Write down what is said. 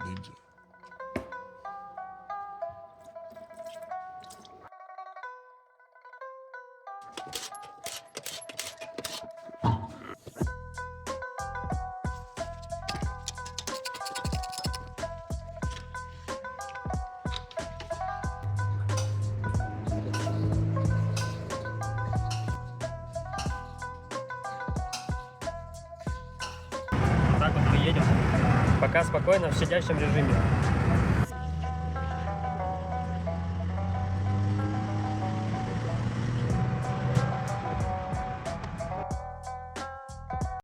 Ниндзя. Так вот мы едем. Пока спокойно в щадящем режиме.